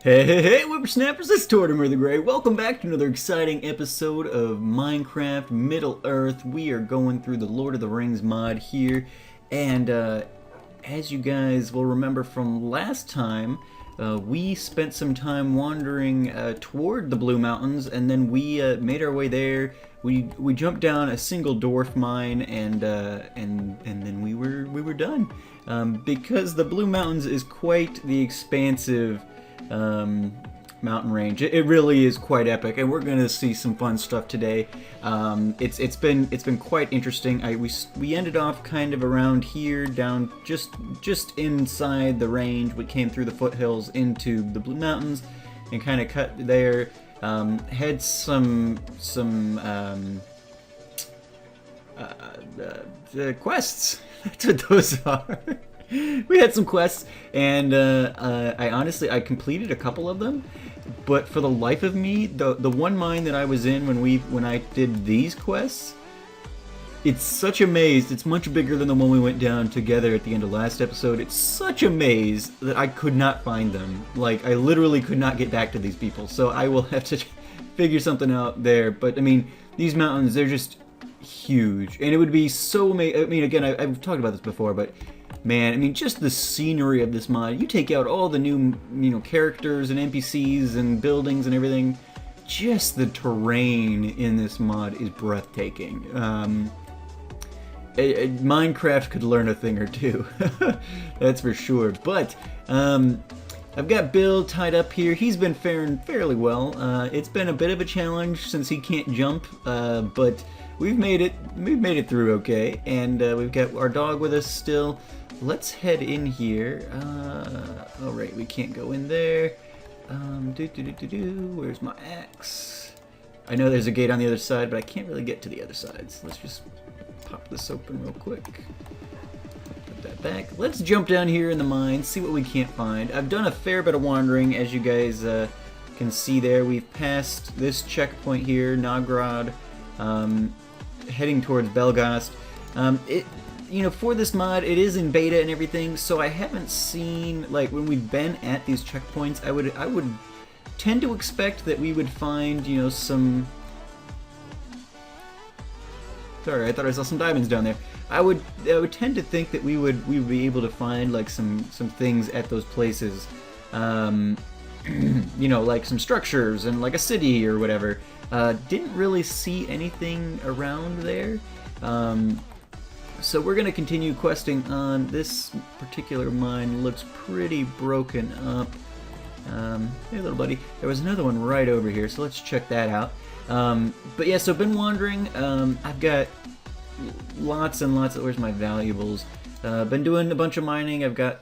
Hey, whippersnappers, it's Tort the Grey. Welcome back to another exciting episode of Minecraft Middle-earth. We are going through the Lord of the Rings mod here, and as you guys will remember from last time, we spent some time wandering toward the Blue Mountains, and then we made our way there. We jumped down a single dwarf mine, and then we were done. Because the Blue Mountains is quite the expansive mountain range. It really is quite epic, and we're gonna see some fun stuff today. It's been quite interesting. We ended off kind of around here, down just inside the range. We came through the foothills into the Blue Mountains, and kind of cut there. Had some quests. That's what those are. We had some quests, and I completed a couple of them, but for the life of me, the one mine that I was in when I did these quests, it's such a maze. It's much bigger than the one we went down together at the end of last episode. It's such a maze that I could not find them. Like, I literally could not get back to these people, so I will have to figure something out there. But I mean, these mountains, they're just huge, and it would be so amazing. I mean, again, I've talked about this before, but man, I mean, just the scenery of this mod. You take out all the new, characters and NPCs and buildings and everything. Just the terrain in this mod is breathtaking. Minecraft could learn a thing or two, that's for sure. But I've got Bill tied up here. He's been faring fairly well. It's been a bit of a challenge since he can't jump, but we've made it through okay. And we've got our dog with us still. Let's head in here. All right, we can't go in there. Where's my axe? I know there's a gate on the other side, but I can't really get to the other side. So let's just pop this open real quick. Put that back. Let's jump down here in the mine, see what we can't find. I've done a fair bit of wandering, as you guys can see there. We've passed this checkpoint here, Nagrod, heading towards Belgast. For this mod, it is in beta and everything, so I haven't seen, like, when we've been at these checkpoints, I would tend to expect that we would find, some... Sorry, I thought I saw some diamonds down there. I would tend to think that we would be able to find, like, some things at those places. Like some structures and, like, a city or whatever. Didn't really see anything around there. So we're going to continue questing on. This particular mine looks pretty broken up. Hey, little buddy. There was another one right over here, so let's check that out. But yeah, so I've been wandering. I've got lots and lots of... Where's my valuables? Been doing a bunch of mining. I've got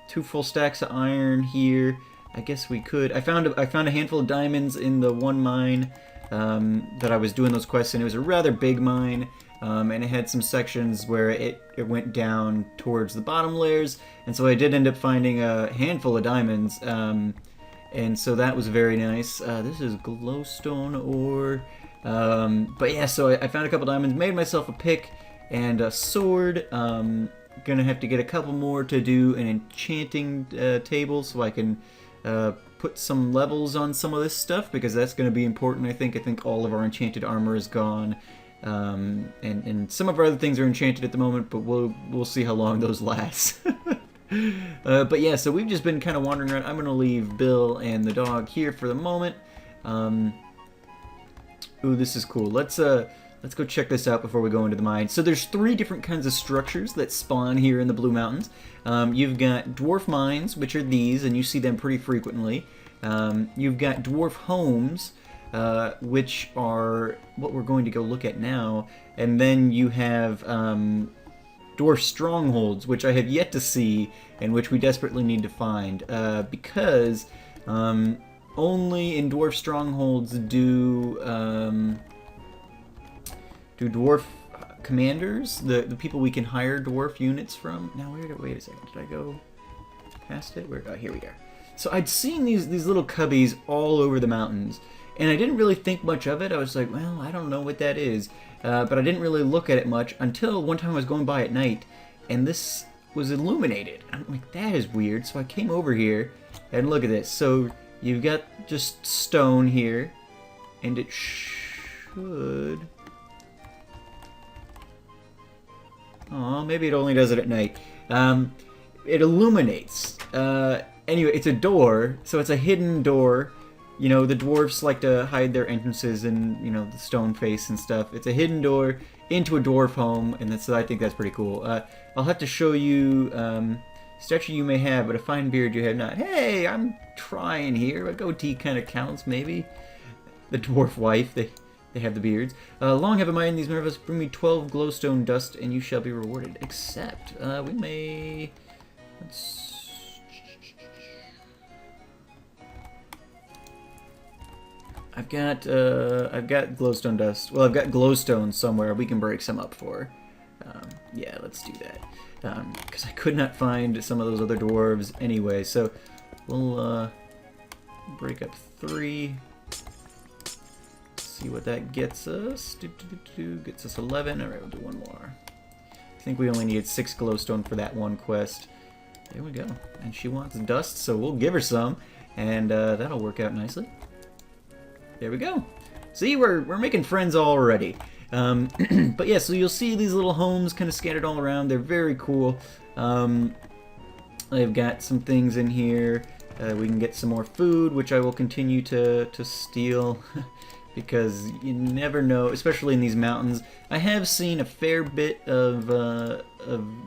2 full stacks of iron here. I guess we could... I found a handful of diamonds in the one mine that I was doing those quests in. It was a rather big mine. And it had some sections where it went down towards the bottom layers, and so I did end up finding a handful of diamonds, and so that was very nice. This is glowstone ore, but yeah, so I found a couple diamonds, made myself a pick and a sword. Gonna have to get a couple more to do an enchanting table so I can put some levels on some of this stuff, because that's going to be important. I think all of our enchanted armor is gone. And some of our other things are enchanted at the moment, but we'll see how long those last. But yeah, so we've just been kind of wandering around. I'm gonna leave Bill and the dog here for the moment. Ooh, this is cool. Let's go check this out before we go into the mine. So there's 3 different kinds of structures that spawn here in the Blue Mountains. You've got dwarf mines, which are these, and you see them pretty frequently. You've got dwarf homes, which are what we're going to go look at now, and then you have dwarf strongholds, which I have yet to see and which we desperately need to find, because only in dwarf strongholds do dwarf commanders, the people we can hire dwarf units from. Now wait a second, did I go past it? Oh, here we are. So I'd seen these little cubbies all over the mountains, and I didn't really think much of it. I was like, well, I don't know what that is. But I didn't really look at it much until one time I was going by at night, and this was illuminated. I'm like, that is weird. So I came over here, And look at this. So you've got just stone here, and it should... Oh, maybe it only does it at night. It illuminates. Anyway, it's a door, so it's a hidden door. You know, the dwarves like to hide their entrances in, you know, the stone face and stuff. It's a hidden door into a dwarf home, and so I think that's pretty cool. I'll have to show you statue you may have, but a fine beard you have not. Hey, I'm trying here. A goatee kind of counts, maybe. The dwarf wife, they have the beards. Long have I mind these nervous. Bring me 12 glowstone dust, and you shall be rewarded. Except, we may... Let's... I've got glowstone dust. Well, I've got glowstone somewhere we can break some up for. Yeah, let's do that. Because I could not find some of those other dwarves anyway. So we'll break up 3. See what that gets us. Gets us 11. Alright, we'll do one more. I think we only needed 6 glowstone for that one quest. There we go. And she wants dust, so we'll give her some. And that'll work out nicely. There we go. See, we're making friends already. But yeah, so you'll see these little homes kind of scattered all around. They're very cool. I've got some things in here. We can get some more food, which I will continue to steal. Because you never know, especially in these mountains. I have seen a fair bit of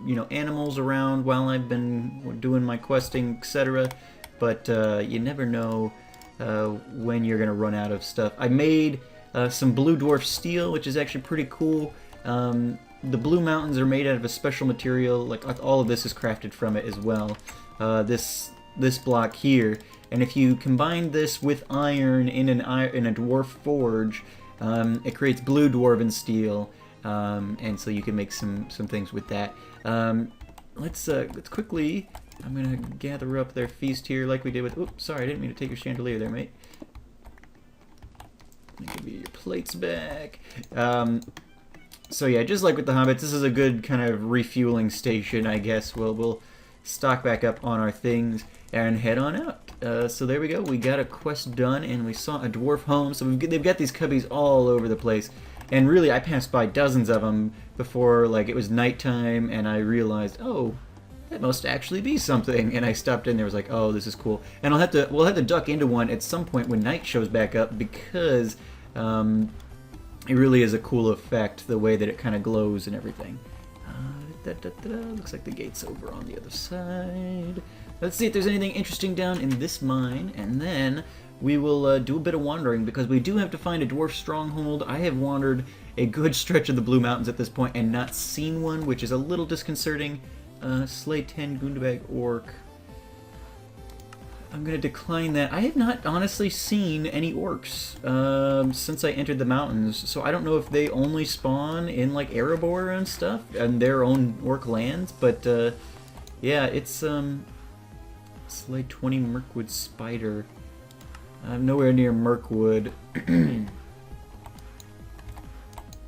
you know, animals around while I've been doing my questing, etc. But you never know when you're gonna run out of stuff. I made some blue dwarf steel, which is actually pretty cool. The blue mountains are made out of a special material. Like all of this is crafted from it as well. This block here. And if you combine this with iron in a dwarf forge, it creates blue dwarven steel, and so you can make some things with that. Let's quickly. I'm gonna gather up their feast here, like we did with. Oops, sorry, I didn't mean to take your chandelier there, mate. Let me give you your plates back. So yeah, just like with the hobbits, this is a good kind of refueling station, I guess. We'll stock back up on our things and head on out. So there we go. We got a quest done, and we saw a dwarf home. So they've got these cubbies all over the place, and really, I passed by dozens of them before, like, it was nighttime, and I realized, oh, that must actually be something. And I stopped in there, was like, oh, this is cool. And we'll have to duck into one at some point when night shows back up, because it really is a cool effect, the way that it kind of glows and everything. Looks like the gate's over on the other side. Let's see if there's anything interesting down in this mine, and then we will do a bit of wandering, because we do have to find a dwarf stronghold. I have wandered a good stretch of the Blue Mountains at this point and not seen one, which is a little disconcerting. Slay 10 Gundabag Orc. I'm going to decline that. I have not honestly seen any orcs since I entered the mountains, so I don't know if they only spawn in like Erebor and stuff, and their own orc lands, but yeah, it's Slay 20 Mirkwood Spider. I'm nowhere near Mirkwood.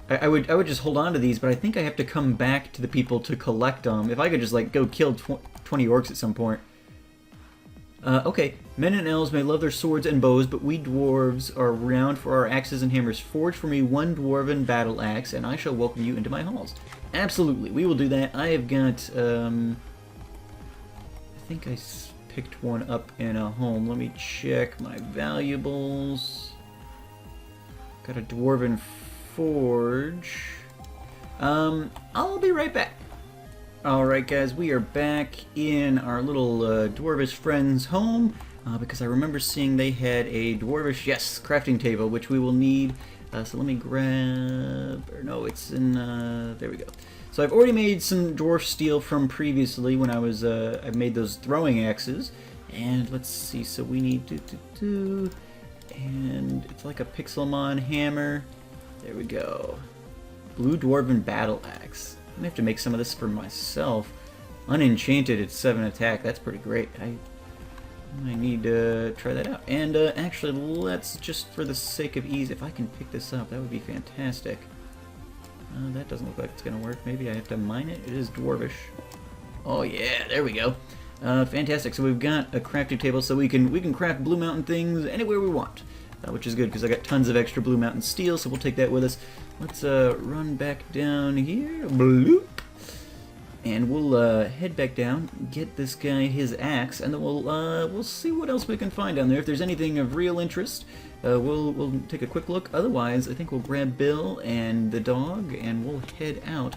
I would just hold on to these, but I think I have to come back to the people to collect them. If I could just like go kill 20 orcs at some point. Okay, men and elves may love their swords and bows, but we dwarves are renowned for our axes and hammers. Forge for me one dwarven battle axe, and I shall welcome you into my halls. Absolutely, we will do that. I have got, I think I picked one up in a home. Let me check my valuables. Got a dwarven forge. I'll be right back. Alright guys, we are back in our little dwarvish friend's home, because I remember seeing they had a dwarvish, yes, crafting table, which we will need. So let me grab, or no, it's in, there we go. So I've already made some dwarf steel from previously when I was, I made those throwing axes. And let's see, so we need and it's like a Pixelmon hammer. There we go. Blue Dwarven Battle Axe. I'm gonna have to make some of this for myself. Unenchanted at 7 attack. That's pretty great. I need to try that out. And actually, let's just for the sake of ease, if I can pick this up, that would be fantastic. That doesn't look like it's gonna work. Maybe I have to mine it. It is dwarvish. Oh yeah, there we go. Fantastic. So we've got a crafting table, so we can craft Blue Mountain things anywhere we want, which is good because I got tons of extra Blue Mountain steel, so we'll take that with us. Let's run back down here, bloop, and we'll head back down, get this guy his axe, and then we'll see what else we can find down there. If there's anything of real interest, we'll take a quick look. Otherwise, I think we'll grab Bill and the dog, and we'll head out.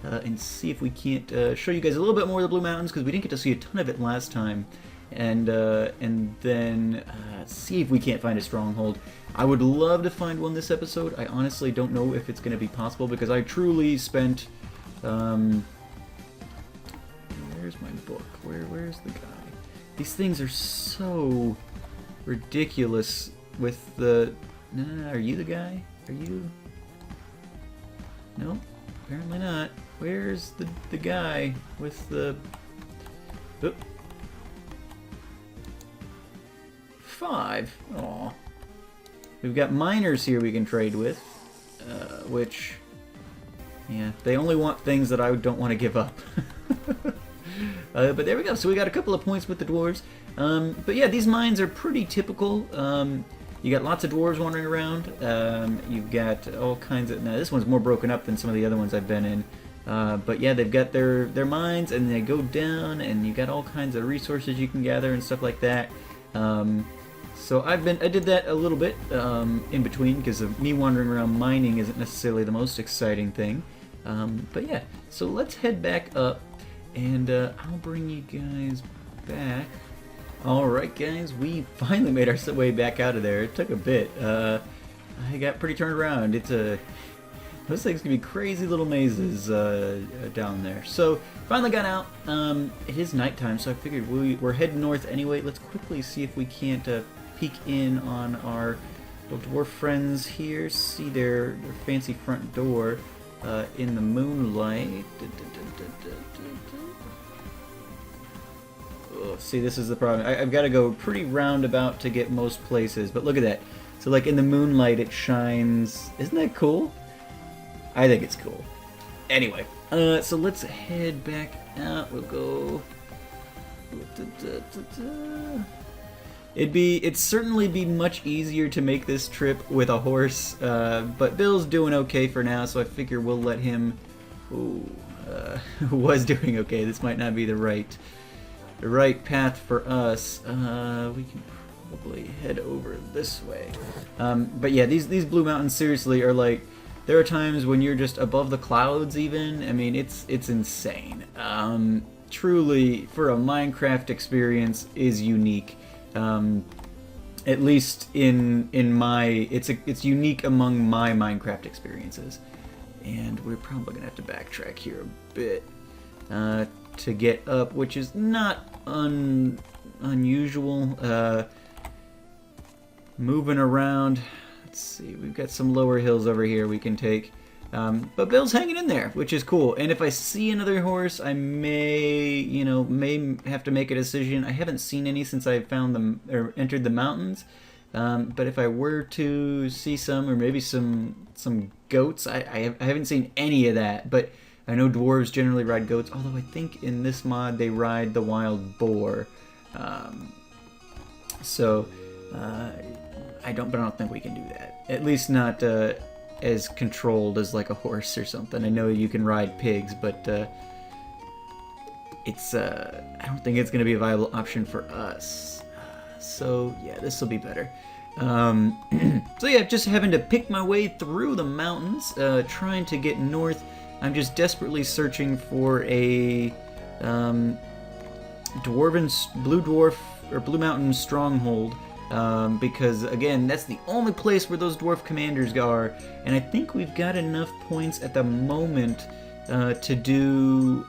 And see if we can't show you guys a little bit more of the Blue Mountains, because we didn't get to see a ton of it last time, and then see if we can't find a stronghold. I would love to find one this episode. I honestly don't know if it's going to be possible, because I truly spent... where's my book? Where's the guy? These things are so ridiculous with the... No, are you the guy? Are you... No, apparently not. Where's the guy with the... Oh. 5. Aw. We've got miners here we can trade with, which... Yeah, they only want things that I don't want to give up. But there we go. So we got a couple of points with the dwarves. But yeah, these mines are pretty typical. You got lots of dwarves wandering around. You've got all kinds of... Now, this one's more broken up than some of the other ones I've been in. But yeah, they've got their mines, and they go down, and you got all kinds of resources you can gather and stuff like that. So I did that a little bit in between, because of me wandering around mining isn't necessarily the most exciting thing. But yeah, so let's head back up, and I'll bring you guys back. Alright guys, we finally made our way back out of there. It took a bit. I got pretty turned around. Those things can be crazy little mazes down there. So, finally got out. It is nighttime, so I figured we're heading north anyway. Let's quickly see if we can't peek in on our little dwarf friends here. See their fancy front door in the moonlight. Oh, see, this is the problem. I've got to go pretty roundabout to get most places, but look at that. So, like, in the moonlight, it shines. Isn't that cool? I think it's cool. Anyway, so let's head back out. We'll go... It'd certainly be much easier to make this trip with a horse, but Bill's doing okay for now, so I figure we'll let him... was doing okay. This might not be the right path for us. We can probably head over this way. But yeah, these Blue Mountains seriously are like... There are times when you're just above the clouds even. I mean, it's insane. Truly, for a Minecraft experience, is unique. At least in my... It's unique among my Minecraft experiences. And we're probably going to have to backtrack here a bit to get up, which is not unusual. Moving around... Let's see, we've got some lower hills over here we can take. But Bill's hanging in there, which is cool. And if I see another horse, I may have to make a decision. I haven't seen any since I found them or entered the mountains. But if I were to see some, or maybe some goats, I haven't seen any of that. But I know dwarves generally ride goats, although I think in this mod they ride the wild boar. I don't think we can do that. At least not as controlled as like a horse or something. I know you can ride pigs, but I don't think it's going to be a viable option for us. So yeah, this will be better. So yeah, just having to pick my way through the mountains, trying to get north. I'm just desperately searching for a Blue Mountain Stronghold. Because, again, that's the only place where those dwarf commanders are, and I think we've got enough points at the moment to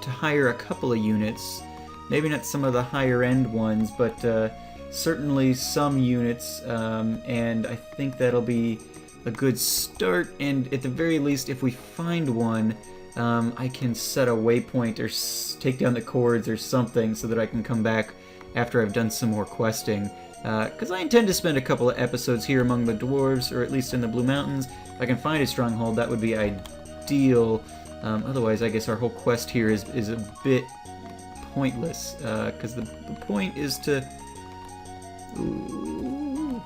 hire a couple of units. Maybe not some of the higher-end ones, but certainly some units, and I think that'll be a good start, and at the very least, if we find one, I can set a waypoint or take down the cords or something so that I can come back after I've done some more questing, because I intend to spend a couple of episodes here among the dwarves, or at least in the Blue Mountains. If I can find a stronghold, that would be ideal. Otherwise, I guess our whole quest here is a bit pointless, because the point is to... Ooh,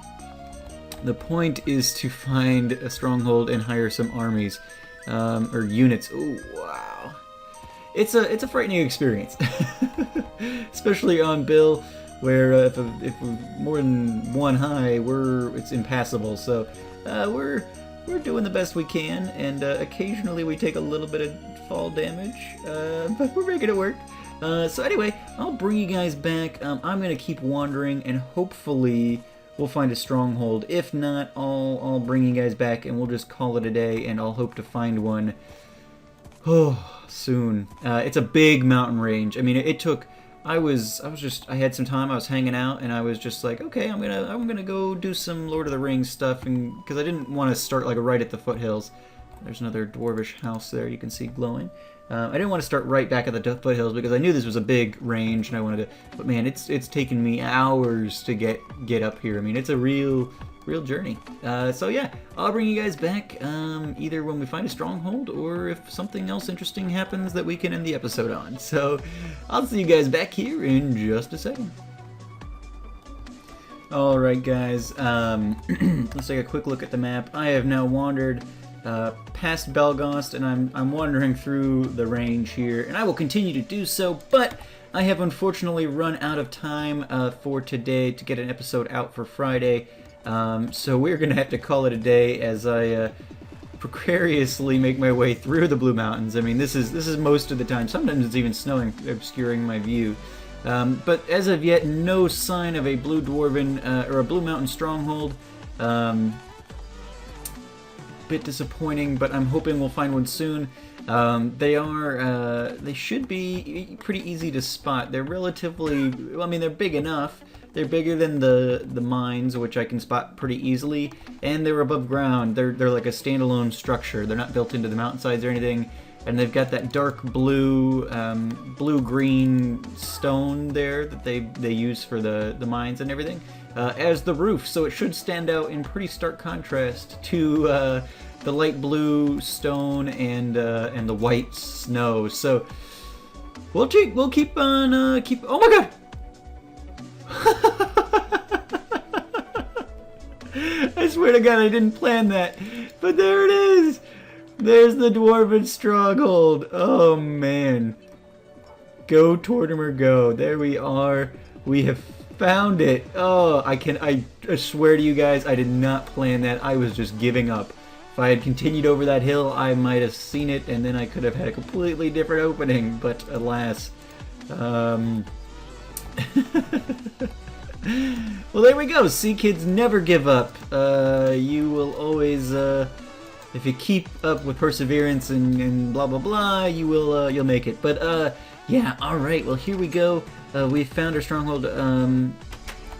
the point is to find a stronghold and hire some armies, or units. Ooh, wow. It's a frightening experience, especially on Bill, where if we're more than one high, it's impassable. So we're doing the best we can, and occasionally we take a little bit of fall damage, but we're making it work. So anyway, I'll bring you guys back. I'm gonna keep wandering, and hopefully we'll find a stronghold. If not, I'll bring you guys back, and we'll just call it a day, and I'll hope to find one. Oh, soon. It's a big mountain range. I mean, it took. I had some time. I was hanging out, and I was just like, okay, I'm gonna go do some Lord of the Rings stuff, and because I didn't want to start like right at the foothills. There's another dwarvish house there you can see glowing. I didn't want to start right back at the foothills because I knew this was a big range, and I wanted to. But man, it's taken me hours to get up here. I mean, it's a real journey. So yeah, I'll bring you guys back either when we find a stronghold or if something else interesting happens that we can end the episode on. So I'll see you guys back here in just a second. Alright guys, let's take a quick look at the map. I have now wandered past Belgost, and I'm wandering through the range here, and I will continue to do so, but I have unfortunately run out of time for today to get an episode out for Friday. So we're going to have to call it a day as I precariously make my way through the Blue Mountains. I mean, this is most of the time. Sometimes it's even snowing, obscuring my view. But as of yet, no sign of a Blue Dwarven or a Blue Mountain stronghold. Bit disappointing, but I'm hoping we'll find one soon. They should be pretty easy to spot. They're relatively, well, I mean, they're big enough. They're bigger than the mines, which I can spot pretty easily, and they're above ground. They're like a standalone structure. They're not built into the mountainsides or anything, and they've got that dark blue, blue-green stone there that they use for the mines and everything as the roof. So it should stand out in pretty stark contrast to the light blue stone and the white snow. So we'll keep on Oh my God! I swear to God, I didn't plan that, but there it is. There's the Dwarven Stronghold. Oh man, go Tortimer, go! There we are. We have found it. Oh, I swear to you guys, I did not plan that. I was just giving up. If I had continued over that hill, I might have seen it, and then I could have had a completely different opening, but alas. Well, there we go. See, kids, never give up. You will always, if you keep up with perseverance and blah blah blah, you'll make it. But yeah, all right. Well, here we go. We found our stronghold.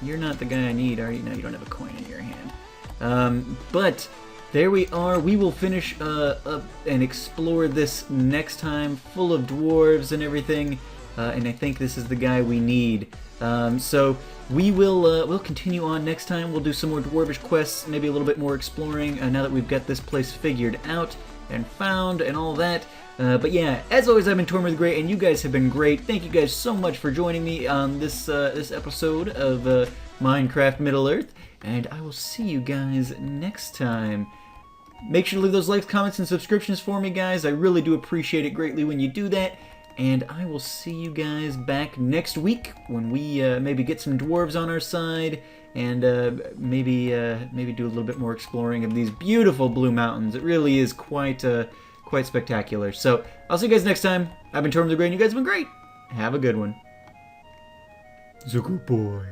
You're not the guy I need, are you? No, you don't have a coin in your hand. But there we are. We will finish up and explore this next time, full of dwarves and everything. And I think this is the guy we need. So we will we'll continue on next time. We'll do some more dwarvish quests, maybe a little bit more exploring now that we've got this place figured out and found and all that. But yeah, as always, I've been Tortimer the Great, and you guys have been great. Thank you guys so much for joining me on this episode of Minecraft Middle-earth, and I will see you guys next time. Make sure to leave those likes, comments, and subscriptions for me, guys. I really do appreciate it greatly when you do that. And I will see you guys back next week when we maybe get some dwarves on our side and maybe do a little bit more exploring of these beautiful blue mountains. It really is quite spectacular. So I'll see you guys next time. I've been Tortimer the Great, and you guys have been great. Have a good one. It's a good boy.